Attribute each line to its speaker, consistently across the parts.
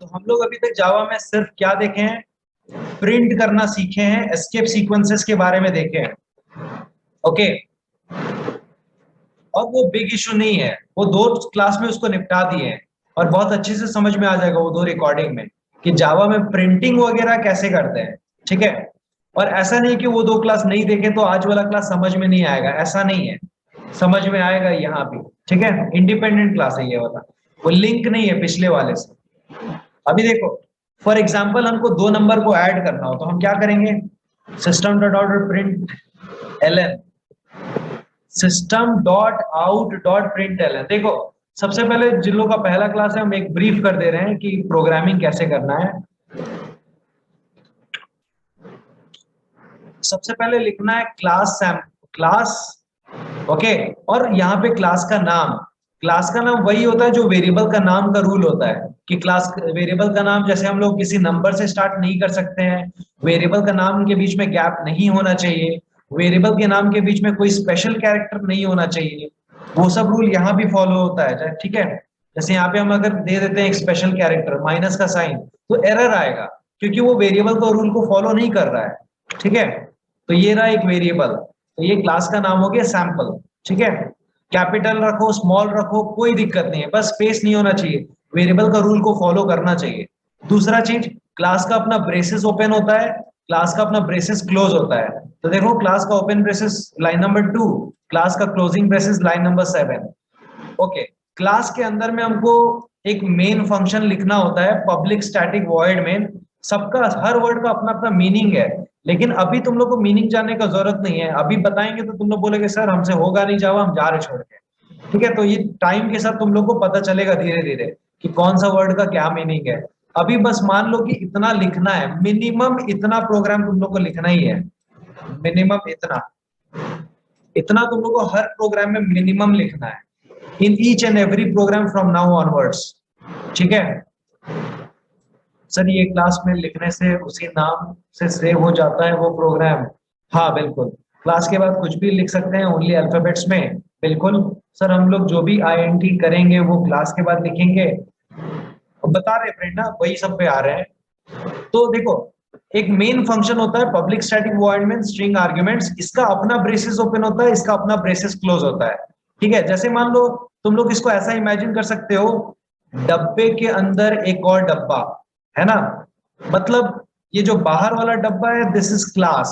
Speaker 1: तो हम लोग अभी तक जावा में सिर्फ क्या देखे हैं, प्रिंट करना सीखे हैं, एस्केप सीक्वेंसेस के बारे में देखे हैं। ओके, और वो बिग इशू नहीं है, वो 2 क्लास में उसको निपटा दिए हैं और बहुत अच्छे से समझ में आ जाएगा वो 2 रिकॉर्डिंग में कि जावा में प्रिंटिंग वगैरह कैसे करते हैं। ठीक है, और ऐसा नहीं कि वो 2 क्लास नहीं देखे तो आज वाला क्लास समझ में नहीं आएगा, ऐसा नहीं है, समझ में आएगा यहाँ भी। ठीक है, इंडिपेंडेंट क्लास है ये वाला, वो लिंक नहीं है पिछले वाले से। अभी देखो, फॉर एग्जाम्पल हमको 2 नंबर को ऐड करना हो तो हम क्या करेंगे, system dot out print LN, system dot out dot print LN. देखो, सबसे पहले जिन लोगों का पहला क्लास है हम एक ब्रीफ कर दे रहे हैं कि प्रोग्रामिंग कैसे करना है। सबसे पहले लिखना है क्लास, ओके, और यहाँ पे क्लास का नाम वही होता है जो वेरिएबल का नाम का रूल होता है कि क्लास वेरिएबल का नाम, जैसे हम लोग किसी नंबर से स्टार्ट नहीं कर सकते हैं, वेरिएबल का नाम के बीच में गैप नहीं होना चाहिए, वेरिएबल के नाम के बीच में कोई स्पेशल कैरेक्टर नहीं होना चाहिए, वो सब रूल यहाँ भी फॉलो होता है। ठीक है, जैसे यहाँ पे हम अगर दे देते हैं एक स्पेशल कैरेक्टर माइनस का साइन तो एरर आएगा क्योंकि वो वेरिएबल का रूल को फॉलो नहीं कर रहा है। ठीक है, तो ये रहा एक वेरिएबल, तो ये क्लास का नाम हो गया सैंपल। ठीक है, कैपिटल रखो स्मॉल रखो कोई दिक्कत नहीं है, बस स्पेस नहीं होना चाहिए, वेरिएबल का रूल को फॉलो करना चाहिए। दूसरा चीज, क्लास का अपना ब्रेसेस ओपन होता है, क्लास का अपना ब्रेसेस क्लोज होता है। तो देखो, क्लास का open braces line number 2, class का closing braces line number 7। Okay, class के अंदर में हमको एक मेन फंक्शन लिखना होता है, पब्लिक स्टैटिक वॉइड मेन। सबका हर वर्ड का अपना अपना मीनिंग है, लेकिन अभी तुम लोग को मीनिंग जानने का जरूरत नहीं है, अभी बताएंगे तो तुम लोग बोलेगे सर हमसे होगा नहीं जावा, हम जा रहे छोड़ के। ठीक है, तो ये टाइम के साथ तुम लोग को पता चलेगा धीरे धीरे कि कौन सा वर्ड का क्या मीनिंग है। अभी बस मान लो कि इतना लिखना है, मिनिमम इतना प्रोग्राम तुम लोग को लिखना ही है, मिनिमम इतना इतना तुम लोग को हर प्रोग्राम में मिनिमम लिखना है, in each and every programme from now onwards. ठीक है सर, ये क्लास में लिखने से उसी नाम से सेव हो जाता है वो प्रोग्राम? हाँ बिल्कुल, क्लास के बाद कुछ भी लिख सकते हैं, ओनली अल्फाबेट्स में। बिल्कुल सर, हम लोग जो भी INT करेंगे वो क्लास के बाद लिखेंगे। बता रहे फ्रेंड ना, वही सब पे आ रहे हैं। तो देखो, एक मेन फंक्शन होता है public static void main string arguments, इसका अपना ब्रेसेस ओपन होता है, इसका अपना ब्रेसेस क्लोज होता है। ठीक है, जैसे मान लो तुम लोग इसको ऐसा इमेजिन कर सकते हो, डब्बे के अंदर एक और डब्बा है ना, मतलब ये जो बाहर वाला डब्बा है दिस इज क्लास,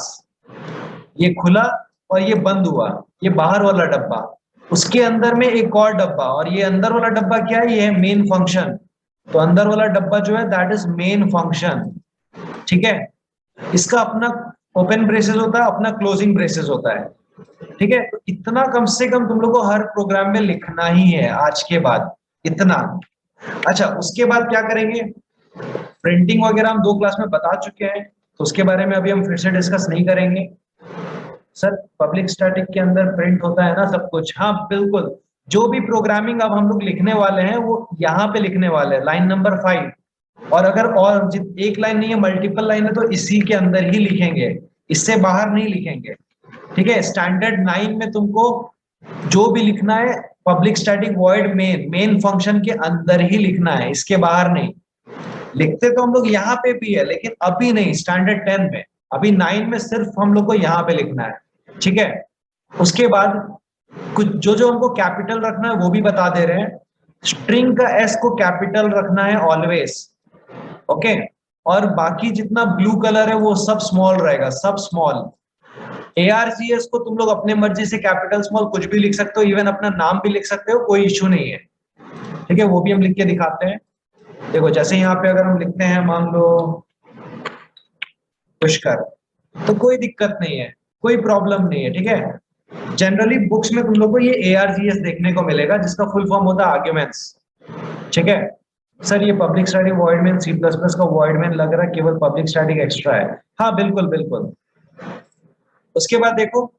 Speaker 1: ये खुला और ये बंद हुआ, ये बाहर वाला डब्बा, उसके अंदर में एक और डब्बा, और ये अंदर वाला डब्बा क्या है, ये है मेन फंक्शन। तो अंदर वाला डब्बा जो है दैट इज मेन फंक्शन। ठीक है, इसका अपना ओपन ब्रेसेस होता है, अपना क्लोजिंग ब्रेसेस होता है। ठीक है, तो इतना कम से कम तुम लोग को हर प्रोग्राम में लिखना ही है आज के बाद, इतना। अच्छा, उसके बाद क्या करेंगे, प्रिंटिंग वगैरह हम 2 क्लास में बता चुके हैं, तो उसके बारे में अभी हम फिर से डिस्कस नहीं करेंगे। सर, पब्लिक स्टैटिक के अंदर प्रिंट होता है ना सब कुछ? हाँ बिल्कुल, जो भी प्रोग्रामिंग अब हम लोग लिखने वाले हैं वो यहाँ पे लिखने वाले हैं, लाइन नंबर 5। और अगर और एक लाइन नहीं है, मल्टीपल लाइन है, तो इसी के अंदर ही लिखेंगे, इससे बाहर नहीं लिखेंगे। ठीक है, स्टैंडर्ड 9 में तुमको जो भी लिखना है public static void main function के अंदर ही लिखना है, इसके बाहर नहीं। लिखते तो हम लोग यहाँ पे भी है, लेकिन अभी नहीं, स्टैंडर्ड 10 में। अभी 9 में सिर्फ हम लोग को यहाँ पे लिखना है। ठीक है, उसके बाद कुछ जो जो हमको कैपिटल रखना है वो भी बता दे रहे हैं। स्ट्रिंग का S को कैपिटल रखना है ऑलवेज, ओके, और बाकी जितना ब्लू कलर है वो सब स्मॉल रहेगा, सब स्मॉल। ARGS को तुम लोग अपने मर्जी से कैपिटल स्मॉल कुछ भी लिख सकते हो, इवन अपना नाम भी लिख सकते हो, कोई इश्यू नहीं है। ठीक है, वो भी हम लिख के दिखाते हैं। देखो, जैसे यहाँ पे अगर हम लिखते हैं मान लो पुष्कर, तो कोई दिक्कत नहीं है, कोई प्रॉब्लम नहीं है। ठीक है, जनरली बुक्स में तुम लोग को ये ARGS देखने को मिलेगा, जिसका फुल फॉर्म होता है आर्ग्यूमेंट्स। ठीक है सर, ये public static void main C++ का वॉइड मेन लग रहा है, केवल पब्लिक स्टैटिक एक्स्ट्रा है। हाँ बिल्कुल बिल्कुल। उसके बाद देखो,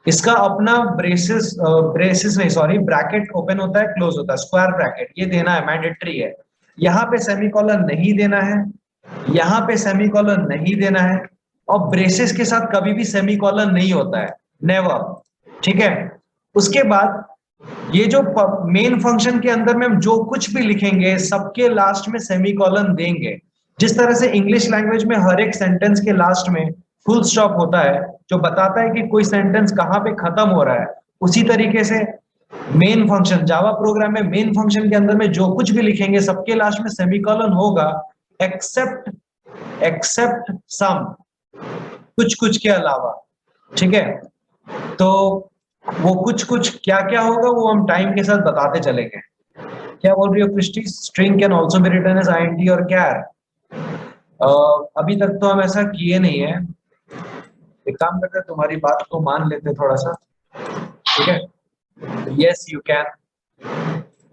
Speaker 1: इसका अपना ब्रेसेस नहीं सॉरी ब्रैकेट ओपन होता है, क्लोज होता है, स्क्वायर ब्रैकेट ये देना है, मैंडेटरी है। यहाँ पे सेमीकोलन नहीं देना है, यहाँ पे सेमीकोलन नहीं देना है, और ब्रेसेस के साथ कभी भी सेमीकोलन नहीं होता है, नेवर। ठीक है, उसके बाद ये जो मेन फंक्शन के अंदर में हम जो कुछ भी लिखेंगे सबके लास्ट में सेमीकोलन देंगे। जिस तरह से इंग्लिश लैंग्वेज में हर एक सेंटेंस के लास्ट में फुल स्टॉप होता है जो बताता है कि कोई सेंटेंस कहाँ पे खत्म हो रहा है, उसी तरीके से मेन फंक्शन जावा प्रोग्राम में मेन फंक्शन के अंदर में जो कुछ भी लिखेंगे सबके लास्ट में सेमीकोलन होगा, एक्सेप्ट एक्सेप्ट सम, कुछ कुछ के अलावा। ठीक है, तो वो कुछ कुछ क्या क्या होगा वो हम टाइम के साथ बताते चलेंगे। क्या बोल रही हो Christy? String can also be written as INT और कैर। अभी तक तो हम ऐसा किए नहीं है, एक काम करते हैं तुम्हारी बात को मान लेते हैं थोड़ा सा। ठीक है, yes you can.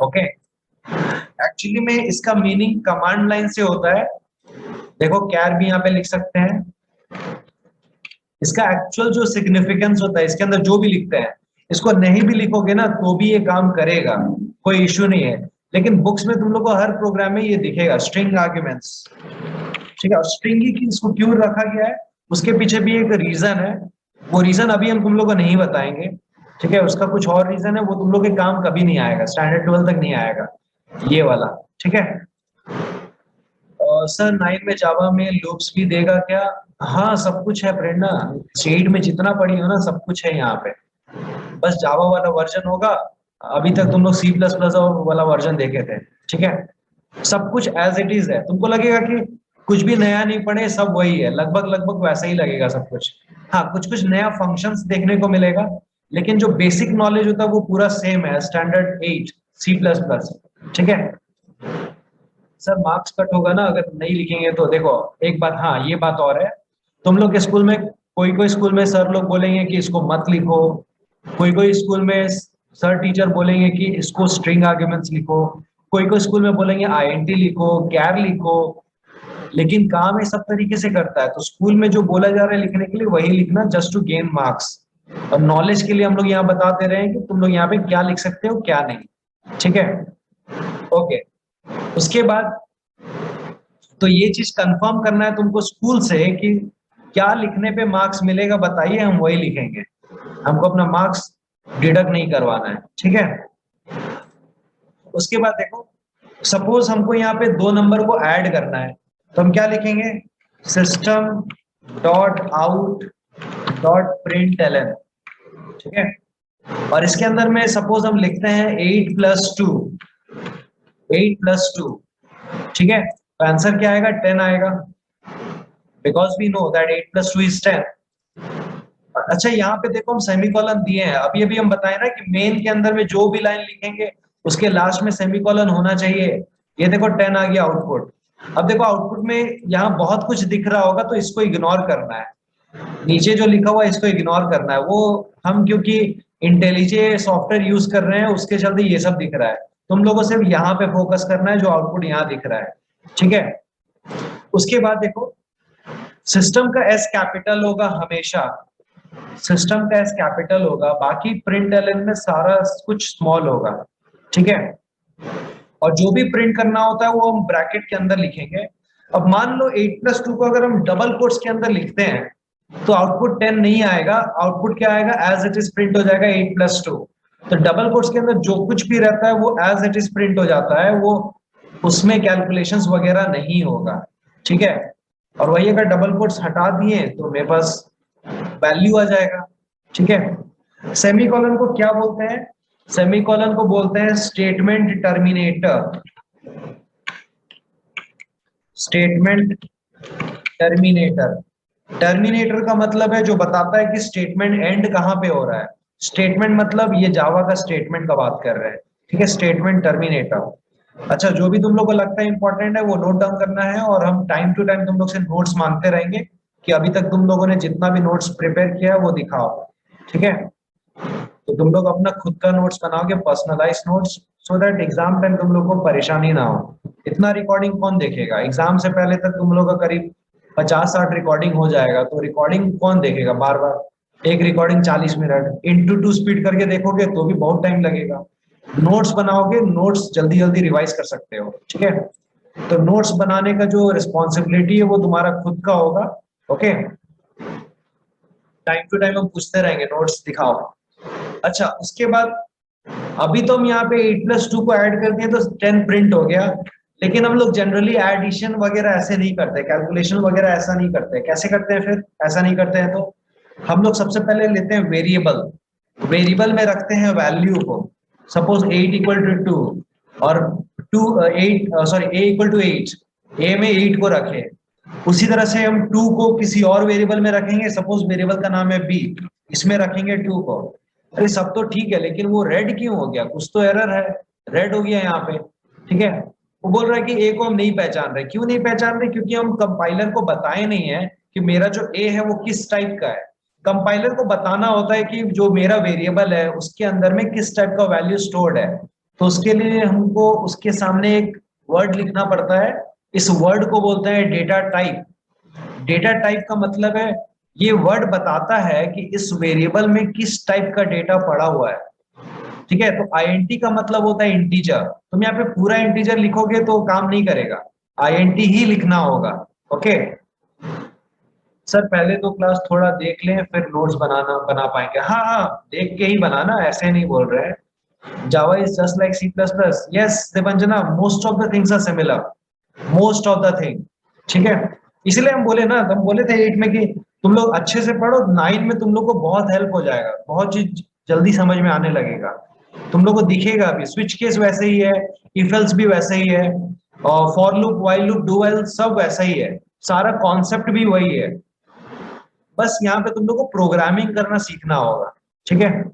Speaker 1: Okay, actually में इसका मीनिंग कमांड लाइन से होता है। देखो कैर भी यहाँ पे लिख सकते हैं, इसका एक्चुअल जो सिग्निफिकेंस होता है इसके अंदर जो भी लिखते हैं, इसको नहीं भी लिखोगे ना तो भी ये काम करेगा, कोई इश्यू नहीं है। लेकिन बुक्स में तुम लोग को हर प्रोग्राम में ये दिखेगा स्ट्रिंग आर्ग्यूमेंट्स। ठीक है, और स्ट्रिंग ही इसको क्यों रखा गया है उसके पीछे भी एक रीजन है, वो रीजन अभी हम तुम लोग को नहीं बताएंगे। ठीक है, उसका कुछ और रीजन है, वो तुम लोग के काम कभी नहीं आएगा, स्टैंडर्ड 12 तक नहीं आएगा ये वाला। ठीक है, सर 9 में जावा में लूप्स भी देगा क्या? हाँ सब कुछ है प्रेरणा, शेड में जितना पढ़ी हो ना सब कुछ है यहाँ पे, बस जावा वाला वर्जन होगा। अभी तक तुम लोग सी प्लस प्लस वाला वर्जन देखे थे। ठीक है, सब कुछ एज इट इज है, तुमको लगेगा कि कुछ भी नया नहीं पढ़े, सब वही है, लगभग लगभग वैसा ही लगेगा सब कुछ। हाँ कुछ कुछ नया फंक्शंस देखने को मिलेगा, लेकिन जो बेसिक नॉलेज होता है वो पूरा सेम है, स्टैंडर्ड 8 सी प्लस प्लस। ठीक है सर, मार्क्स कट होगा ना अगर नहीं लिखेंगे तो? देखो एक बात, हाँ ये बात और है, तुम लोग के स्कूल में कोई कोई स्कूल में सर लोग बोलेंगे कि इसको मत लिखो, कोई कोई स्कूल में सर टीचर बोलेंगे कि इसको स्ट्रिंग आर्ग्यूमेंट्स लिखो, कोई कोई स्कूल में बोलेंगे आईएनटी लिखो, कैर लिखो। लेकिन काम ये सब तरीके से करता है, तो स्कूल में जो बोला जा रहा है लिखने के लिए वही लिखना, जस्ट टू गेन मार्क्स। और नॉलेज के लिए हम लोग यहाँ बताते रहे हैं कि तुम लोग यहाँ पे क्या लिख सकते हो क्या नहीं। ठीक है, ओके। उसके बाद तो ये चीज कंफर्म करना है तुमको स्कूल से कि क्या लिखने पे मार्क्स मिलेगा, बताइए, हम वही लिखेंगे, हमको अपना मार्क्स डिडक्ट नहीं करवाना है। ठीक है, उसके बाद देखो सपोज हमको यहाँ पे 2 नंबर को ऐड करना है, तो हम क्या लिखेंगे? System dot out dot print. ठीक है, और इसके अंदर में सपोज हम लिखते हैं 8 प्लस 2, 8 प्लस 2। ठीक है, तो आंसर क्या आएगा? 10 आएगा, because we know that 8 plus 2 is 10। अच्छा यहाँ पे देखो हम सेमीकोलन दिए हैं, अभी अभी हम बताए ना कि मेन के अंदर में जो भी लाइन लिखेंगे उसके लास्ट में सेमीकोलन होना चाहिए। ये देखो 10 आ गया आउटपुट। अब देखो आउटपुट में यहाँ बहुत कुछ दिख रहा होगा तो इसको इग्नोर करना है, नीचे जो लिखा हुआ है इसको इग्नोर करना है, वो हम क्योंकि इंटेलिजे सॉफ्टवेयर यूज कर रहे हैं उसके चलते ये सब दिख रहा है, तुम लोगों से यहाँ पे फोकस करना है जो आउटपुट यहाँ दिख रहा है। ठीक है, उसके बाद देखो सिस्टम का एस कैपिटल होगा हमेशा, सिस्टम का एस कैपिटल होगा, बाकी प्रिंट एलन में सारा कुछ स्मॉल होगा। ठीक है, और जो भी प्रिंट करना होता है वो हम ब्रैकेट के अंदर लिखेंगे। अब मान लो 8 प्लस 2 को अगर हम डबल कोट्स के अंदर लिखते हैं तो आउटपुट 10 नहीं आएगा, आउटपुट क्या आएगा? एज इट इज प्रिंट हो जाएगा 8 प्लस 2। तो डबल कोट्स के अंदर जो कुछ भी रहता है वो एज इट इज प्रिंट हो जाता है, वो उसमें कैलकुलेशंस वगैरह नहीं होगा। ठीक है, और वही अगर डबल कोट्स हटा दिए तो मेरे पास वैल्यू आ जाएगा। ठीक है, सेमीकोलन को क्या बोलते हैं? सेमीकोलन को बोलते हैं statement terminator. Statement terminator, terminator का मतलब है जो बताता है कि स्टेटमेंट एंड कहां पे हो रहा है। स्टेटमेंट मतलब ये जावा का स्टेटमेंट का बात कर रहे हैं। ठीक है, स्टेटमेंट टर्मिनेटर। अच्छा, जो भी तुम लोग को लगता है इंपॉर्टेंट है वो नोट डाउन करना है, और हम टाइम टू टाइम तुम लोग से नोट्स मांगते रहेंगे कि अभी तक तुम लोगों ने जितना भी नोट्स प्रिपेयर किया है वो दिखाओ। ठीक है, तो तुम लोग अपना खुद का नोट्स बनाओगे, personalize notes, so that exam time तुम लोग को परेशानी ना हो। इतना रिकॉर्डिंग कौन देखेगा? एग्जाम से पहले तक तुम लोग का करीब 50-60 रिकॉर्डिंग हो जाएगा, तो रिकॉर्डिंग कौन देखेगा बार बार? एक रिकॉर्डिंग 40 मिनट इंटू 2 स्पीड करके देखोगे तो भी बहुत टाइम लगेगा। नोट्स बनाओगे, नोट्स जल्दी जल्दी रिवाइज कर सकते हो। ठीक है, तो नोट्स बनाने का जो रिस्पॉन्सिबिलिटी है वो तुम्हारा खुद का होगा। ओके, टाइम टू टाइम हम पूछते रहेंगे नोट्स दिखाओ। अच्छा, उसके बाद अभी तो हम यहाँ पे 8+2 को ऐड कर दिए तो 10 प्रिंट हो गया, लेकिन हम लोग जनरली एडिशन वगैरह ऐसे नहीं करते, कैलकुलेशन वगैरह ऐसा नहीं करते। कैसे करते हैं फिर? ऐसा नहीं करते हैं तो हम लोग सबसे पहले लेते हैं वेरिएबल, वेरिएबल में रखते हैं वैल्यू को। सपोज 8 इक्वल टू 2 और 8 इक्वल टू 8, ए में 8 को रखे। उसी तरह से हम 2 को किसी और वेरिएबल में रखेंगे, सपोज वेरिएबल का नाम है बी, इसमें रखेंगे 2 को। अरे सब तो ठीक है, लेकिन वो रेड क्यों हो गया? कुछ तो एरर है, रेड हो गया यहाँ पे। ठीक है, वो बोल रहा है कि ए को हम नहीं पहचान रहे। क्यों नहीं पहचान रहे? क्योंकि हम कंपाइलर को बताए नहीं है कि मेरा जो ए है वो किस टाइप का है। कंपाइलर को बताना होता है कि जो मेरा वेरिएबल है उसके अंदर में किस टाइप का वैल्यू स्टोर्ड है। तो उसके लिए हमको उसके सामने एक वर्ड लिखना पड़ता है। इस वर्ड को बोलते हैं डेटा टाइप। डेटा टाइप का मतलब है ये वर्ड बताता है कि इस वेरिएबल में किस टाइप का डेटा पड़ा हुआ है। ठीक है, तो आईएनटी का मतलब होता है इंटीजर। तुम यहाँ पे पूरा इंटीजर लिखोगे तो काम नहीं करेगा, आईएनटी ही लिखना होगा। ओके सर, पहले तो क्लास थोड़ा देख लें फिर नोट्स बना पाएंगे। हाँ हाँ, देख के ही बनाना, ऐसे नहीं बोल रहे हैं। Java is just like C plus plus. Yes Devanjana, most of the things are similar, most of the thing. ठीक है, इसलिए हम बोले ना, हम बोले थे 8 में कि तुम लोग अच्छे से पढ़ो, 9 में तुम लोग को बहुत हेल्प हो जाएगा, बहुत चीज जल्दी समझ में आने लगेगा। तुम लोग को दिखेगा भी, स्विच केस वैसे ही है, इफ एल्स भी वैसे ही है, और for loop, while loop, do while सब वैसा ही है, सारा कॉन्सेप्ट भी वही है। बस यहाँ पे तुम लोग को प्रोग्रामिंग करना सीखना होगा। ठीक है,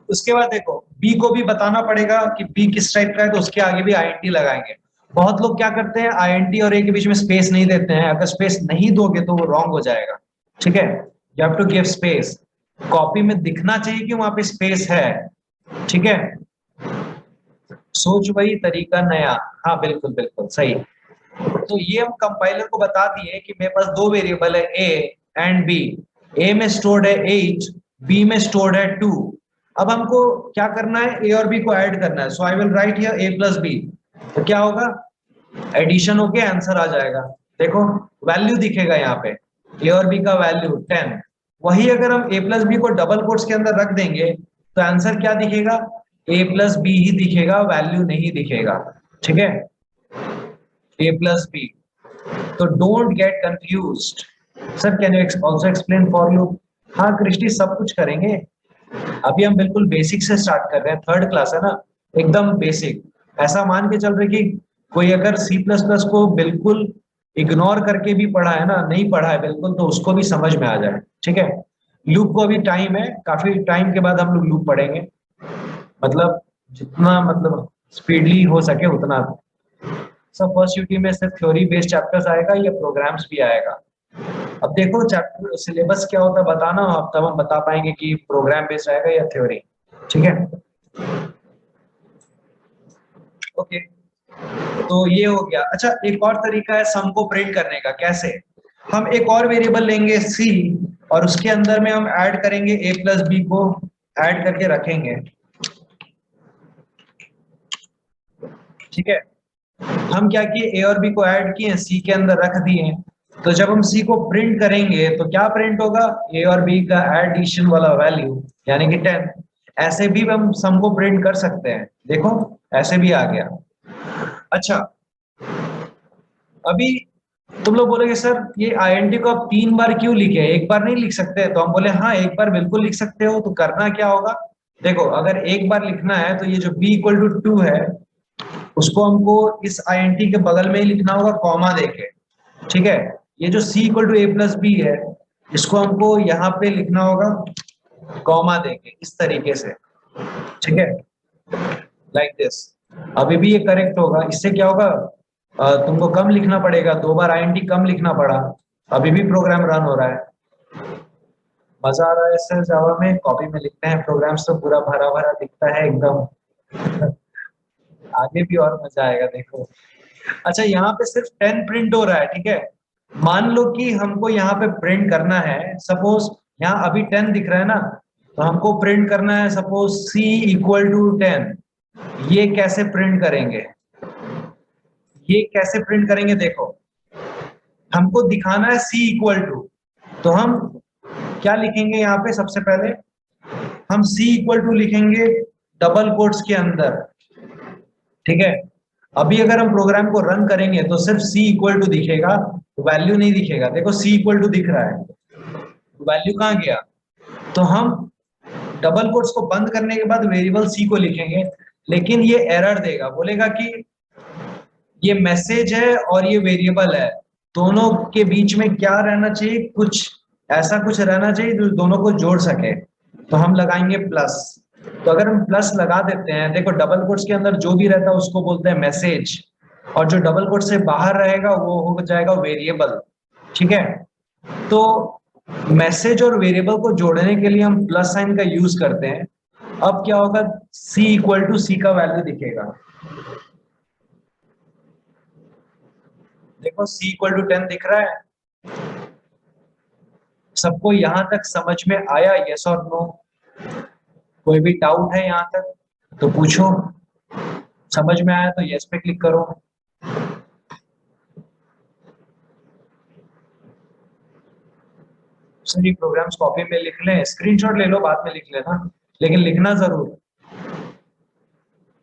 Speaker 1: उसके बाद देखो बी को भी बताना पड़ेगा कि बी किस टाइप का है, तो उसके आगे भी आईएनटी लगाएंगे। बहुत लोग क्या करते हैं, आईएनटी और ए के बीच में स्पेस नहीं देते हैं। अगर स्पेस नहीं दोगे तो वो रॉन्ग हो जाएगा। ठीक है, you have to give space. Copy में दिखना चाहिए कि वहां पे स्पेस है। ठीक है, सोच वही तरीका नया। हाँ बिल्कुल बिल्कुल सही। तो ये हम कंपाइलर को बता दिए कि मेरे पास दो वेरिएबल है ए एंड बी। ए में स्टोर्ड है 8, बी में स्टोर्ड है 2। अब हमको क्या करना है, ए और बी को ऐड करना है। So I will write here A plus B. तो क्या होगा, एडिशन होके आंसर आ जाएगा। देखो वैल्यू दिखेगा यहाँ पे, ए और बी का वैल्यू 10। वही अगर हम ए प्लस बी को डबल कोट्स के अंदर रख देंगे तो आंसर क्या दिखेगा, ए प्लस बी ही दिखेगा, वैल्यू नहीं दिखेगा। ठीक है, ए प्लस बी। तो don't get confused. Sir can you also explain for loop? हाँ कृष्टि, सब कुछ करेंगे। अभी हम बिल्कुल बेसिक से स्टार्ट कर रहे हैं, थर्ड क्लास है ना, एकदम बेसिक। ऐसा मान के चल रहे कि कोई अगर सी प्लस प्लस को बिल्कुल इग्नोर करके भी पढ़ा है ना, नहीं पढ़ा है बिल्कुल, तो उसको भी समझ में आ जाए। ठीक है, लूप को अभी टाइम है, काफी टाइम के बाद हम लोग लूप पढ़ेंगे। मतलब जितना मतलब स्पीडली हो सके उतना। सब फर्स्ट यूटी में सिर्फ थ्योरी बेस्ड चैप्टर्स आएगा या प्रोग्राम्स भी आएगा। अब देखो चैप्टर सिलेबस क्या होता है बताना, अब तब हम बता पाएंगे कि प्रोग्राम बेस्ड आएगा या थ्योरी। ठीक है, ओके। तो ये हो गया। अच्छा, एक और तरीका है सम को प्रिंट करने का। कैसे? हम एक और वेरिएबल लेंगे सी, और उसके अंदर में हम ऐड करेंगे ए प्लस बी को, ऐड करके रखेंगे। ठीक है, हम क्या किए, ए और बी को ऐड किए, सी के अंदर रख दिए। तो जब हम सी को प्रिंट करेंगे तो क्या प्रिंट होगा, ए और बी का एडिशन वाला वैल्यू, यानी कि 10। ऐसे भी हम सम को प्रिंट कर सकते हैं। देखो ऐसे भी आ गया। अच्छा, अभी तुम लोग बोलोगे सर ये आईएनटी को आप 3 बार क्यों लिखे, एक बार नहीं लिख सकते? तो हम बोले हाँ, एक बार बिल्कुल लिख सकते हो। तो करना क्या होगा, देखो अगर एक बार लिखना है तो ये जो b इक्वल टू 2 है उसको हमको इस आईएनटी के बगल में ही लिखना होगा, कॉमा देके। ठीक है, ये जो c equal to A plus B है इसको हमको यहाँ पे लिखना होगा कॉमा देके, इस तरीके से। ठीक है, लाइक दिस। अभी भी ये करेक्ट होगा। इससे क्या होगा, तुमको कम लिखना पड़ेगा, 2 बार आईएनटी कम लिखना पड़ा। अभी भी प्रोग्राम रन हो रहा है। मजा आ रहा है सर जावा में? कॉपी में लिखते हैं प्रोग्राम्स तो पूरा भरा भरा दिखता है एकदम। आगे भी और मजा आएगा, देखो। अच्छा, यहाँ पे सिर्फ 10 प्रिंट हो रहा है। ठीक है, मान लो कि हमको यहाँ पे प्रिंट करना है, सपोज यहाँ अभी 10 दिख रहा है ना, तो हमको प्रिंट करना है सपोज c इक्वल टू 10। ये कैसे प्रिंट करेंगे, ये कैसे प्रिंट करेंगे? देखो हमको दिखाना है c इक्वल टू, तो हम क्या लिखेंगे यहाँ पे? सबसे पहले हम c इक्वल टू लिखेंगे डबल कोट्स के अंदर, ठीक है। अभी अगर हम प्रोग्राम को रन करेंगे तो सिर्फ c इक्वल टू दिखेगा, वैल्यू नहीं दिखेगा। देखो c इक्वल टू दिख रहा है, वैल्यू कहाँ गया? तो हम डबल कोट्स को बंद करने के बाद वेरिएबल c को लिखेंगे, लेकिन ये एरर देगा, बोलेगा कि ये मैसेज है और ये वेरिएबल है, दोनों के बीच में क्या रहना चाहिए, कुछ ऐसा कुछ रहना चाहिए जो दोनों को जोड़ सके। तो हम लगाएंगे प्लस। तो अगर हम प्लस लगा देते हैं, देखो डबल कोट्स के अंदर जो भी रहता है उसको बोलते हैं मैसेज, और जो डबल कोट से बाहर रहेगा वो हो जाएगा वेरिएबल, ठीक है। तो मैसेज और वेरिएबल को जोड़ने के लिए हम प्लस साइन का यूज करते हैं। अब क्या होगा, c इक्वल टू c का वैल्यू दिखेगा। देखो c इक्वल टू 10 दिख रहा है। सबको यहां तक समझ में आया, यस और नो? कोई भी डाउट है यहां तक तो पूछो। समझ में आया तो यस पे क्लिक करो। सर प्रोग्राम्स कॉपी में लिख लें, स्क्रीनशॉट ले लो, बाद में लिख लेना, लेकिन लिखना जरूर।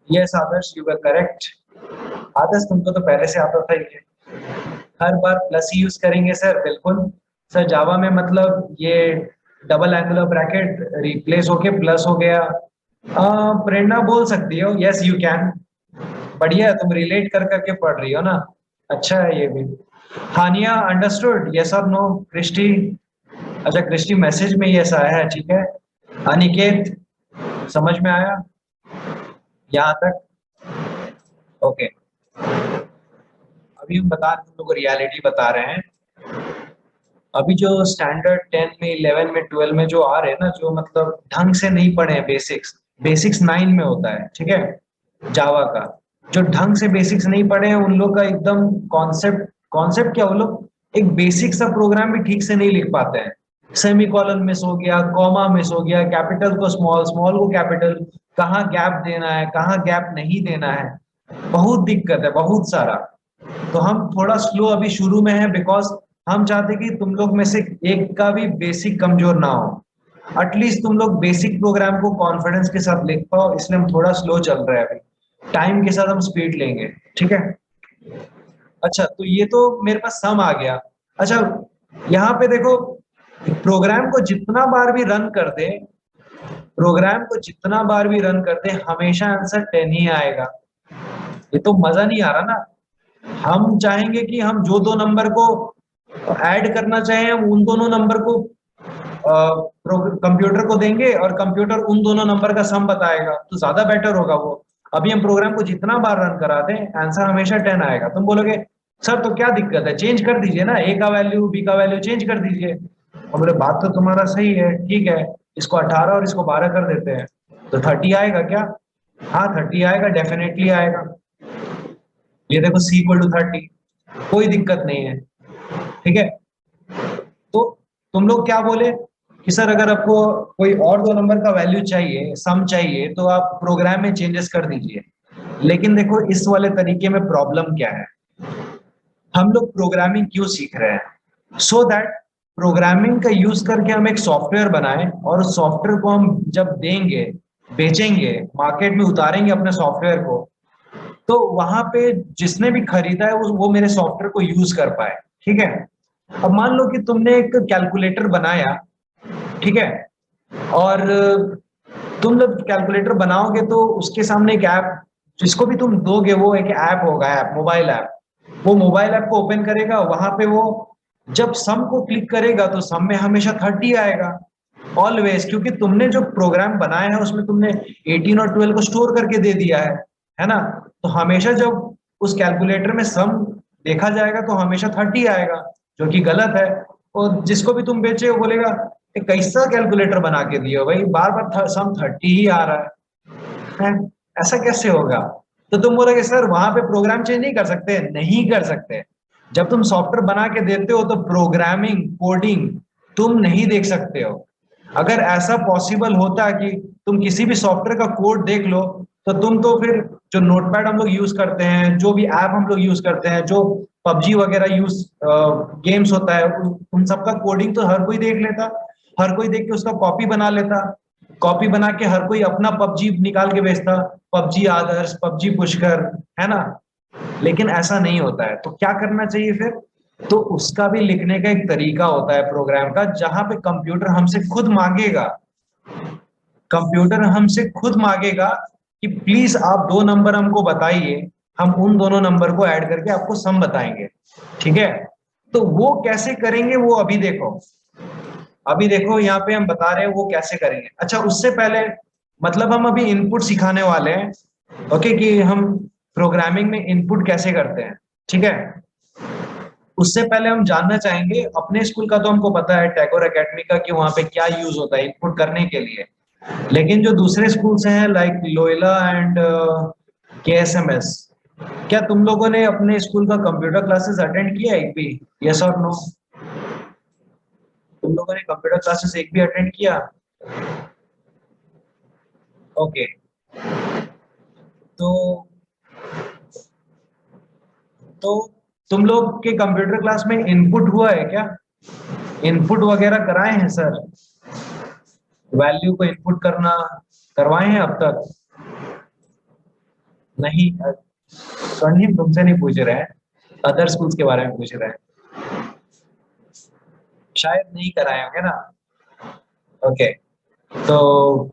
Speaker 1: Yes Adarsh, you are correct. Adarsh तुमको तो पहले से आता था ये, हर बार प्लस ही यूज करेंगे सर, बिल्कुल। सर जावा में मतलब ये डबल एंगुलर ब्रैकेट रिप्लेस होके प्लस हो गया। प्रेरणा बोल सकती हो, यस यू कैन। बढ़िया, तुम रिलेट कर करके पढ़ रही हो ना, अच्छा है ये भी। हानिया अंडरस्टूड, यस और नो? क्रिस्टी, अच्छा क्रिस्टी मैसेज में यस आया है, ठीक है। अनिकेत समझ में आया यहाँ तक? ओके। अभी हम बता तुम लोग को रियलिटी बता रहे हैं। अभी जो स्टैंडर्ड 10 में 11 में 12 में जो आ रहे हैं ना, जो मतलब ढंग से नहीं पढ़े हैं, बेसिक्स 9 में होता है, ठीक है, जावा का। जो ढंग से बेसिक्स नहीं पढ़े हैं उन लोग का एकदम कॉन्सेप्ट क्या, वो लोग एक बेसिक सा प्रोग्राम भी ठीक से नहीं लिख पाते हैं। सेमी कॉलन मिस हो गया, कॉमा मिस हो गया, कैपिटल को स्मॉल, स्मॉल को कैपिटल, कहाँ गैप देना है, कहाँ गैप नहीं देना है, बहुत दिक्कत है, बहुत सारा। तो हम थोड़ा स्लो अभी शुरू में है, बिकॉज हम चाहते कि तुम लोग में से एक का भी बेसिक कमजोर ना हो। एटलीस्ट तुम लोग बेसिक प्रोग्राम को कॉन्फिडेंस के साथ लिख पाओ, इसलिए हम थोड़ा स्लो चल रहे हैं अभी। टाइम के साथ हम स्पीड लेंगे, ठीक है। अच्छा, तो ये तो मेरे पास सम आ गया। अच्छा, यहाँ पे देखो, प्रोग्राम को जितना बार भी रन कर दे, प्रोग्राम को जितना बार भी रन कर दे, हमेशा आंसर 10 ही आएगा। ये तो मजा नहीं आ रहा ना। हम चाहेंगे कि हम जो दो नंबर को ऐड करना चाहें, हम उन दोनों नंबर को कंप्यूटर को देंगे और कंप्यूटर उन दोनों नंबर का सम बताएगा, तो ज्यादा बेटर होगा वो। अभी हम प्रोग्राम को जितना बार रन करा दें, आंसर हमेशा 10 आएगा। तुम बोलोगे सर तो क्या दिक्कत है, चेंज कर दीजिए ना, ए का वैल्यू बी का वैल्यू चेंज कर दीजिए। और बोले बात तो तुम्हारा सही है, ठीक है, इसको 18 और इसको 12 कर देते हैं, तो 30 आएगा क्या? हाँ 30 आएगा, डेफिनेटली आएगा। ये देखो c इक्वल टू 30, कोई दिक्कत नहीं है, ठीक है। तो तुम लोग क्या बोले कि सर अगर आपको कोई और दो नंबर का वैल्यू चाहिए, सम चाहिए, तो आप प्रोग्राम में चेंजेस कर दीजिए। लेकिन देखो इस वाले तरीके में प्रॉब्लम क्या है, हम लोग प्रोग्रामिंग क्यों सीख रहे हैं? सो दैट प्रोग्रामिंग का यूज करके हम एक सॉफ्टवेयर बनाएं, और उस सॉफ्टवेयर को हम जब देंगे, बेचेंगे, मार्केट में उतारेंगे अपने सॉफ्टवेयर को, तो वहां पे जिसने भी खरीदा है वो मेरे सॉफ्टवेयर को यूज कर पाए, ठीक है। अब मान लो कि तुमने एक कैलकुलेटर बनाया, ठीक है, और तुम जब कैलकुलेटर बनाओगे तो उसके सामने एक ऐप, जिसको भी तुम दोगे वो एक ऐप होगा, ऐप, मोबाइल ऐप। वो मोबाइल ऐप को ओपन करेगा, वहां पे वो जब सम को क्लिक करेगा तो सम में हमेशा 30 आएगा ऑलवेज, क्योंकि तुमने जो प्रोग्राम बनाया है उसमें तुमने 18 और 12 को स्टोर करके दे दिया है ना। तो हमेशा जब उस कैलकुलेटर में सम देखा जाएगा तो हमेशा 30 आएगा, जो कि गलत है। और जिसको भी तुम बेचे वो बोलेगा कैसा कैलकुलेटर बना के दियो भाई, बार बार सम 30 ही आ रहा है, ऐसा कैसे होगा? तो तुम बोलोगे सर वहां पे प्रोग्राम चेंज नहीं कर सकते? नहीं कर सकते। जब तुम सॉफ्टवेयर बना के देते हो तो प्रोग्रामिंग, कोडिंग तुम नहीं देख सकते हो। अगर ऐसा पॉसिबल होता कि तुम किसी भी सॉफ्टवेयर का कोड देख लो, तो तुम तो फिर जो नोटपैड हम लोग यूज करते हैं, जो भी ऐप हम लोग यूज करते हैं, जो पबजी वगैरह यूज गेम्स होता है, उन सबका कोडिंग तो हर कोई देख लेता, हर कोई देख के उसका कॉपी बना लेता। कॉपी बना के हर कोई अपना पबजी निकाल के भेजता, पबजी आदर्श, पबजी पुष्कर, है ना। लेकिन ऐसा नहीं होता है, तो क्या करना चाहिए फिर? तो उसका भी लिखने का एक तरीका होता है प्रोग्राम का, जहां पे कंप्यूटर हमसे खुद मांगेगा, कंप्यूटर हमसे खुद मांगेगा कि प्लीज आप 2 नंबर हमको बताइए, हम उन दोनों नंबर को ऐड करके आपको सम बताएंगे, ठीक है। तो वो कैसे करेंगे वो अभी देखो, अभी देखो यहाँ पे हम बता रहे हैं वो कैसे करेंगे। अच्छा, उससे पहले मतलब हम अभी इनपुट सिखाने वाले हैं, ओके, कि हम प्रोग्रामिंग में इनपुट कैसे करते हैं, ठीक है। उससे पहले हम जानना चाहेंगे, अपने स्कूल का तो हमको पता है टैगोर एकेडमी का, कि वहाँ पे क्या यूज होता है इनपुट करने के लिए। लेकिन जो दूसरे स्कूल्स हैं लाइक लोयला एंड केएसएमएस, क्या तुम लोगों ने अपने स्कूल का कंप्यूटर क्लासेस अटेंड किया है एक भी? यस और नो? तुम लोगों ने कंप्यूटर क्लासेस एक भी अटेंड किया? ओके, तो तो तुम लोग के कंप्यूटर क्लास में इनपुट हुआ है क्या? इनपुट वगैरह कराए हैं सर? वैल्यू को इनपुट करना करवाए हैं अब तक? नहीं, स्वर्णिम तुमसे नहीं पूछ रहे हैं, अदर स्कूल्स के बारे में पूछ रहे हैं। शायद नहीं कराए होंगे ना। ओके, तो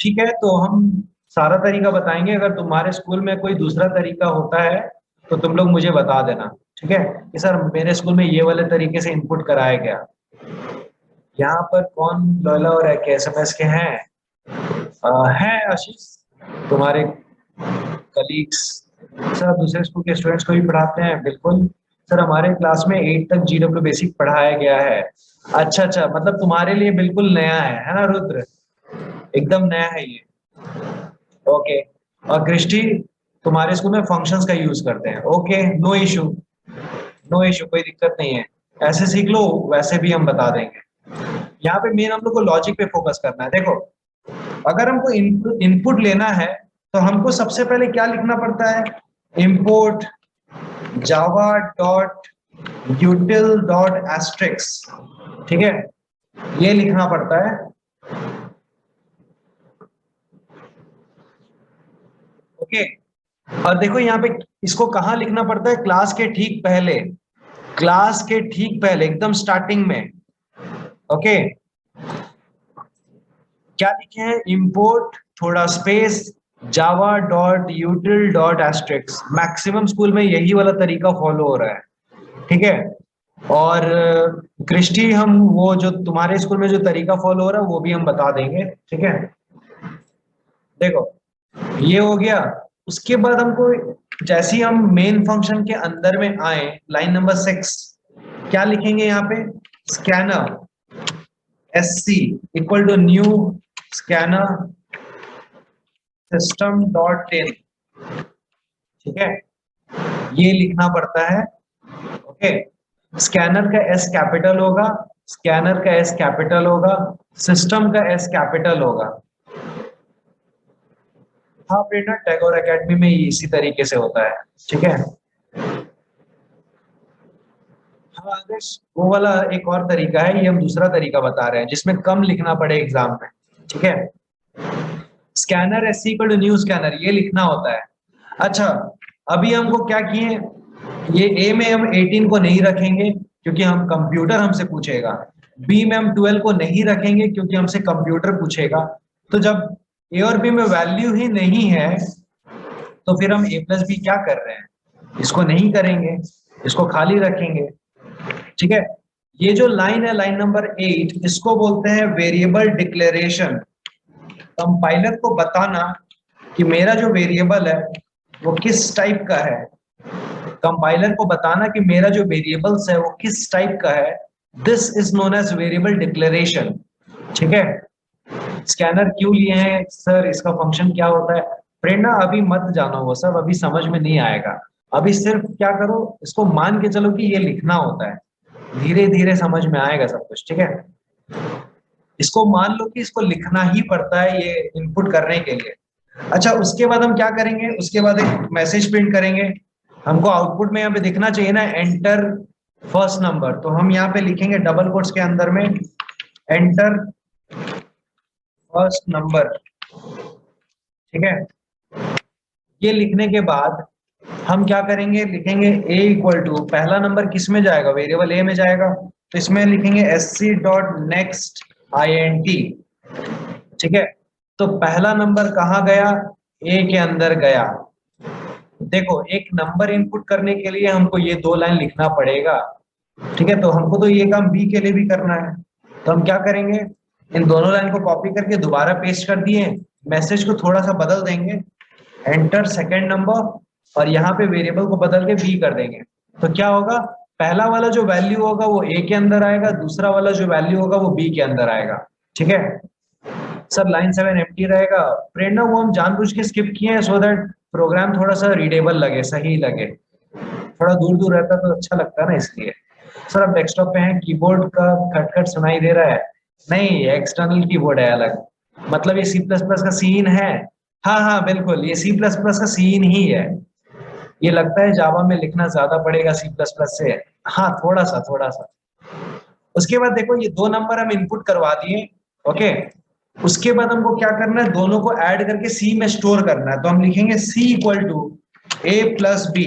Speaker 1: ठीक है, तो हम सारा तरीका बताएंगे। अगर तुम्हारे स्कूल में कोई दूसरा तरीका होता है तो तुम लोग मुझे बता देना, ठीक है, कि सर मेरे स्कूल में ये वाले तरीके से इनपुट कराया गया। यहाँ पर कौन लोयला और केएसएमएस के हैं? हैं आशीष, तुम्हारे कलीग्स। सर दूसरे स्कूल के स्टूडेंट्स को भी पढ़ाते हैं? बिल्कुल सर, हमारे क्लास में 8 तक जीडब्ल्यू बेसिक पढ़ाया गया है। अच्छा अच्छा, मतलब तुम्हारे लिए बिल्कुल नया है ना रुद्र? एकदम नया है ये। ओके, और कृष्टि तुम्हारे स्कूल में फंक्शंस का यूज करते हैं? Okay, no issue, no issue, कोई दिक्कत नहीं है, ऐसे सीख लो, वैसे भी हम बता देंगे। यहाँ पे मेन हम लोग को लॉजिक पे फोकस करना है। देखो, अगर हमको इनपुट लेना है तो हमको सबसे पहले क्या लिखना पड़ता है? Import Java dot util dot asterisk, ठीक है, ये लिखना पड़ता है। ओके, और देखो यहाँ पे इसको कहाँ लिखना पड़ता है? क्लास के ठीक पहले, क्लास के ठीक पहले एकदम स्टार्टिंग में। ओके, क्या लिखे हैं? इंपोर्ट थोड़ा space Java dot util dot asterisk. Maximum school में यही वाला तरीका फॉलो हो रहा है, ठीक है। और कृष्टि, हम वो जो तुम्हारे स्कूल में जो तरीका फॉलो हो रहा है वो भी हम बता देंगे, ठीक है। देखो, ये हो गया। उसके बाद हमको जैसे ही हम मेन फंक्शन के अंदर में आए, लाइन नंबर 6, क्या लिखेंगे यहाँ पे? Scanner SC equal to new scanner system dot in, ठीक है, ये लिखना पड़ता है। ओके, स्कैनर का S कैपिटल होगा, स्कैनर का S कैपिटल होगा, सिस्टम का S कैपिटल होगा। हाँ बेटा, टैगोर एकेडमी में इसी तरीके से होता है, ठीक है। हाँ आदेश, वो वाला एक और तरीका है, ये हम दूसरा तरीका बता रहे हैं जिसमें कम लिखना पड़े एग्जाम में, ठीक है। Scanner SC equal to new scanner, ये लिखना होता है। अच्छा, अभी हमको क्या किए, ये A में हम 18 को नहीं रखेंगे क्योंकि हम कंप्यूटर हमसे पूछेगा, B में हम 12 को नहीं रखेंगे क्योंकि हमसे कंप्यूटर पूछेगा। तो जब A और B में वैल्यू ही नहीं है तो फिर हम A प्लस B क्या कर रहे हैं? इसको नहीं करेंगे, इसको खाली रखेंगे, ठीक है। ये जो लाइन है, लाइन नंबर 8, इसको बोलते हैं वेरिएबल डिक्लेरेशन। कंपाइलर को बताना कि मेरा जो वेरिएबल है वो किस टाइप का है, कंपाइलर को बताना कि मेरा जो वेरिएबल्स है वो किस टाइप का है। This is known as variable declaration, ठीक है। स्कैनर क्यों लिए हैं सर, इसका फंक्शन क्या होता है? प्रेरणा अभी मत जानो, वो सब अभी समझ में नहीं आएगा। अभी सिर्फ क्या करो, इसको मान के चलो कि ये लिखना होता है, धीरे धीरे समझ में आएगा सब कुछ, ठीक है। इसको मान लो कि इसको लिखना ही पड़ता है ये इनपुट करने के लिए। अच्छा, उसके बाद हम क्या करेंगे? उसके बाद एक मैसेज प्रिंट करेंगे। हमको आउटपुट में यहाँ पे दिखना चाहिए ना, एंटर फर्स्ट नंबर, तो हम यहाँ पे लिखेंगे डबल कोट्स के अंदर में एंटर फर्स्ट नंबर, ठीक है। ये लिखने के बाद हम क्या करेंगे, लिखेंगे a इक्वल टू, पहला नंबर किस में जाएगा, वेरिएबल a में जाएगा, तो इसमें लिखेंगे sc डॉट नेक्स्ट int, ठीक है। तो पहला नंबर कहाँ गया, a के अंदर गया। देखो एक नंबर इनपुट करने के लिए हमको ये दो लाइन लिखना पड़ेगा, ठीक है। तो हमको तो ये काम b के लिए भी करना है, तो हम क्या करेंगे, इन दोनों लाइन को कॉपी करके दोबारा पेस्ट कर दिए, मैसेज को थोड़ा सा बदल देंगे, एंटर सेकेंड नंबर, और यहाँ पे वेरिएबल को बदल के बी कर देंगे। तो क्या होगा, पहला वाला जो वैल्यू होगा वो ए के अंदर आएगा, दूसरा वाला जो वैल्यू होगा वो बी के अंदर आएगा, ठीक है। सर लाइन 7 एम्प्टी रहेगा, प्रेरणा वो हम जानबूझ के स्किप किए हैं सो दैट प्रोग्राम थोड़ा सा रीडेबल लगे, सही लगे, थोड़ा दूर दूर रहता तो अच्छा लगता है ना, इसलिए। सर अब डेस्कटॉप पे हैं, कीबोर्ड का खटखट सुनाई दे रहा है, नहीं एक्सटर्नल कीबोर्ड है अलग, मतलब ये C++ का सीन है। हाँ हाँ बिल्कुल, ये C++ का सीन ही है, ये लगता है जावा में लिखना ज्यादा पड़ेगा C++ से, हाँ थोड़ा सा थोड़ा सा। उसके बाद देखो ये दो नंबर हम इनपुट करवा दिए, ओके। उसके बाद हमको क्या करना है, दोनों को ऐड करके सी में स्टोर करना है, तो हम लिखेंगे C equal to A plus B.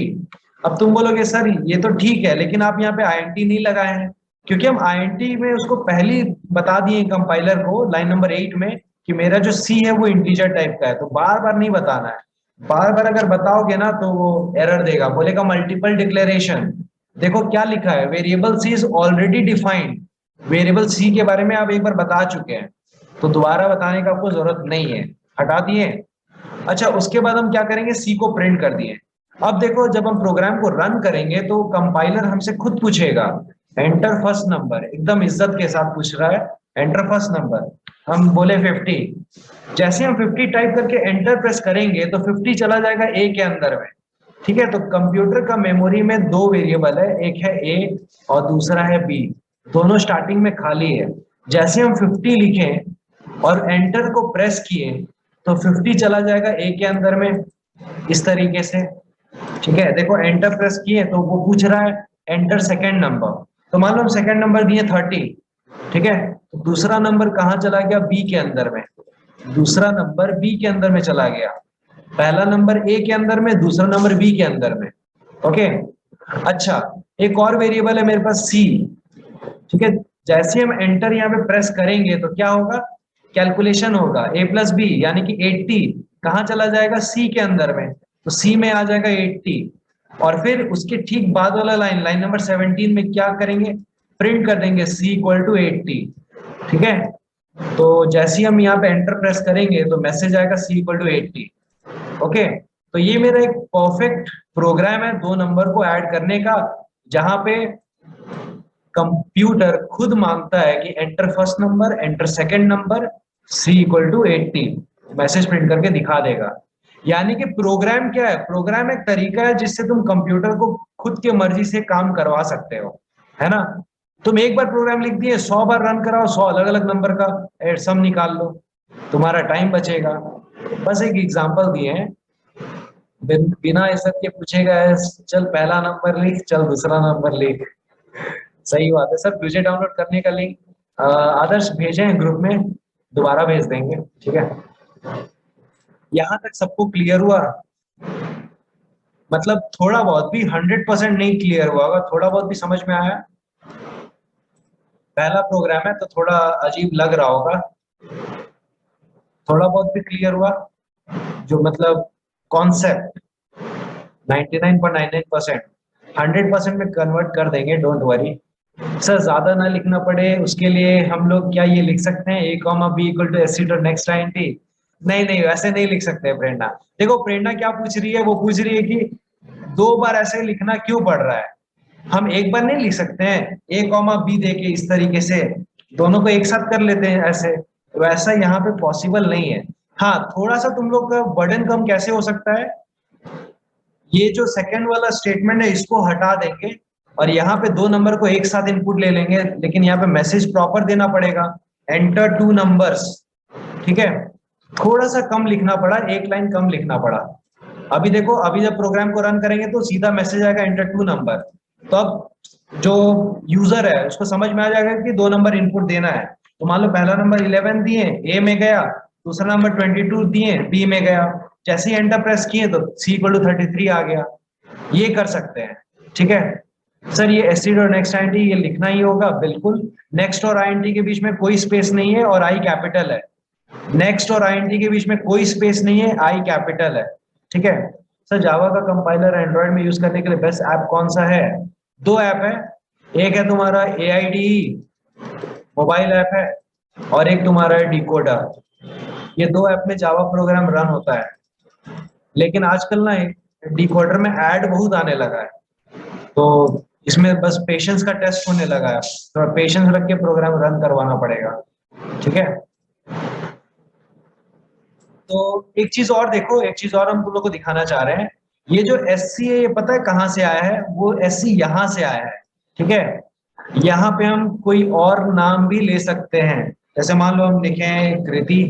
Speaker 1: अब तुम बोलोगे सर ये तो ठीक है, लेकिन आप यहाँ पे आईएनटी नहीं लगाए हैं, क्योंकि हम आईएनटी में उसको पहली बता दिए कंपाइलर को लाइन नंबर 8 में कि मेरा जो सी है वो इंटीजर टाइप का है, तो बार बार नहीं बताना है। बार बार अगर बताओगे ना तो वो एरर देगा, बोलेगा मल्टीपल डिक्लेरेशन। देखो क्या लिखा है, variable C is already defined, variable C के बारे में आप एक बार बता चुके हैं, तो दोबारा बताने का आपको जरूरत नहीं है, हटा दिए। अच्छा उसके बाद हम क्या करेंगे, सी को प्रिंट कर दिए। अब देखो जब हम प्रोग्राम को रन करेंगे तो कंपाइलर हमसे खुद पूछेगा एंटर फर्स्ट नंबर, एकदम इज्जत के साथ पूछ रहा है, एंटर फर्स्ट नंबर, हम बोले 50, जैसे हम 50 टाइप करके एंटर प्रेस करेंगे तो 50 चला जाएगा ए के अंदर में, ठीक है। तो कंप्यूटर का मेमोरी में दो वेरिएबल है, एक है ए और दूसरा है बी, दोनों स्टार्टिंग में खाली है। जैसे हम 50 लिखें और एंटर को प्रेस किए तो 50 चला जाएगा ए के अंदर में, इस तरीके से, ठीक है। देखो एंटर प्रेस किए तो वो पूछ रहा है एंटर सेकेंड नंबर, तो मान लो हम सेकेंड नंबर दिए 30, ठीक है। तो दूसरा नंबर कहाँ चला गया, बी के अंदर में, दूसरा नंबर बी के अंदर में चला गया, पहला नंबर ए के अंदर में, दूसरा नंबर बी के अंदर में, ओके। अच्छा एक और वेरिएबल है मेरे पास सी, ठीक है। जैसे हम एंटर यहाँ पे प्रेस करेंगे तो क्या होगा, कैलकुलेशन होगा, ए प्लस बी यानी कि 80 कहाँ चला जाएगा, सी के अंदर में, तो सी में आ जाएगा 80। और फिर उसके ठीक बाद वाला लाइन, लाइन नंबर 17 में क्या करेंगे, प्रिंट कर देंगे सी इक्वल टू 80, ठीक है। तो जैसे ही हम यहाँ पे एंटर प्रेस करेंगे तो मैसेज आएगा सी इक्वल टू 80, ओके। तो ये मेरा एक परफेक्ट प्रोग्राम है दो नंबर को ऐड करने का, जहां पे कंप्यूटर खुद मांगता है कि enter first number, enter second number, C equal to 80, message print करके दिखा देगा। यानी कि प्रोग्राम क्या है, प्रोग्राम एक तरीका है जिससे तुम कंप्यूटर को खुद के मर्जी से काम करवा सकते हो, है ना। तुम एक बार प्रोग्राम लिख दिए, 100 बार रन कराओ, 100 अलग अलग नंबर का सम निकाल लो, तुम्हारा टाइम बचेगा। बस एक एग्जांपल दिए हैं, बिना इज्जत के पूछेगा चल पहला नंबर लिख, चल दूसरा नंबर लिख, सही बात है। सर तुझे डाउनलोड करने का लिंक आदर्श भेजे हैं ग्रुप में, दोबारा भेज देंगे, ठीक है। यहाँ तक सबको क्लियर हुआ, मतलब थोड़ा बहुत भी 100% नहीं क्लियर हुआ होगा, थोड़ा बहुत भी समझ में आया। पहला प्रोग्राम है तो थोड़ा अजीब लग रहा होगा, थोड़ा बहुत भी क्लियर हुआ, जो मतलब कॉन्सेप्ट 99.99%, 100% में कन्वर्ट कर देंगे, डोंट वरी। सर ज्यादा ना लिखना पड़े उसके लिए हम लोग क्या ये लिख सकते हैं, A comma B equal to S C dot next INT, नहीं नहीं वैसे नहीं लिख सकते प्रेरणा। देखो प्रेरणा क्या पूछ रही है, वो पूछ रही है कि दो बार ऐसे लिखना क्यों पड़ रहा है, हम एक बार नहीं लिख सकते हैं ए कॉमा बी देके इस तरीके से, दोनों को एक साथ कर लेते हैं ऐसे, वैसा यहाँ पे पॉसिबल नहीं है। हाँ थोड़ा सा तुम लोग का बर्डन कम कैसे हो सकता है, ये जो सेकंड वाला स्टेटमेंट है इसको हटा देंगे और यहाँ पे दो नंबर को एक साथ इनपुट ले लेंगे, लेकिन यहाँ पे मैसेज प्रॉपर देना पड़ेगा, एंटर टू नंबर्स, ठीक है। थोड़ा सा कम लिखना पड़ा, एक लाइन कम लिखना पड़ा। अभी देखो अभी जब प्रोग्राम को रन करेंगे तो सीधा मैसेज आएगा एंटर टू नंबर, तो अब जो यूजर है उसको समझ में आ जाएगा कि दो नंबर इनपुट देना है, तो मान लो पहला नंबर 11 दिए ए में गया, दूसरा नंबर 22 दिए बी में गया, जैसे ही एंटर प्रेस किए तो C = 33 आ गया। ये कर सकते हैं, ठीक है सर। ये एसिड और नेक्स्ट आईएनटी ये लिखना ही होगा, बिल्कुल। नेक्स्ट और आईएनटी के बीच में कोई स्पेस नहीं है और आई कैपिटल है। नेक्स्ट और आईएनटी के बीच में कोई स्पेस नहीं है, आई कैपिटल है, ठीक है सर। जावा का कंपाइलर एंड्रॉइड में यूज करने के लिए बेस्ट ऐप कौन सा है? दो ऐप है, एक है तुम्हारा AIDE मोबाइल ऐप है और एक तुम्हारा है डिकोडर। ये दो ऐप में जावा प्रोग्राम रन होता है, लेकिन आजकल ना डिकोडर में ऐड बहुत आने लगा है, तो इसमें बस पेशेंस का टेस्ट होने लगा है, तो पेशेंस रख के प्रोग्राम रन करवाना पड़ेगा, ठीक है। तो एक चीज और देखो, एक चीज और हम तुम लोग को दिखाना चाह रहे हैं। ये जो SC है, ये पता है कहाँ से आया है? वो SC यहाँ से आया है, ठीक है। यहाँ पे हम कोई और नाम भी ले सकते हैं, जैसे मान लो हम लिखे हैं कृति,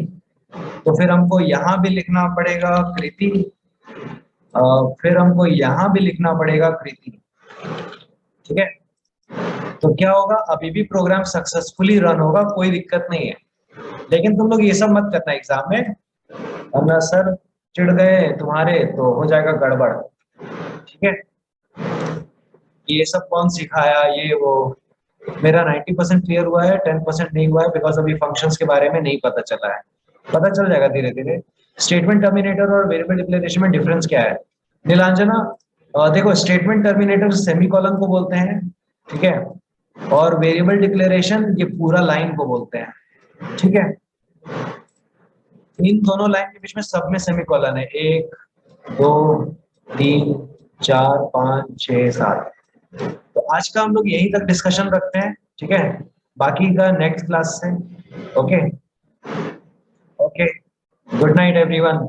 Speaker 1: तो फिर हमको यहाँ भी लिखना पड़ेगा कृति, फिर हमको यहाँ भी लिखना पड़ेगा कृति, ठीक है। तो क्या होगा, अभी भी प्रोग्राम सक्सेसफुली रन होगा, कोई दिक्कत नहीं है। लेकिन तुम लोग ये सब मत करना एग्जाम में, वरना सर चिढ़ गए तुम्हारे तो हो जाएगा गड़बड़, ठीक है। ये सब कौन सिखाया ये वो? मेरा 90% क्लियर हुआ है, 10% नहीं हुआ है, बिकॉज अभी फंक्शंस के बारे में नहीं पता चला है। पता चल जाएगा धीरे धीरे। स्टेटमेंट टर्मिनेटर और वेरिएबल डिक्लेरेशन में डिफरेंस क्या है नीलांजना? देखो, स्टेटमेंट टर्मिनेटर सेमीकोलन को बोलते हैं, ठीक है, और वेरिएबल डिक्लेरेशन ये पूरा लाइन को बोलते हैं, ठीक है। इन दोनों लाइन के बीच में सब में सेमीकोलन है, 1 2 3 4 5 6 7। तो आज का हम लोग यहीं तक डिस्कशन रखते हैं, ठीक है। बाकी का नेक्स्ट क्लास से। Okay okay, good night everyone.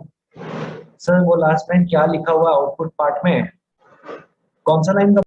Speaker 1: Sir वो लास्ट लाइन क्या लिखा हुआ आउटपुट पार्ट में, कौन सा लाइन का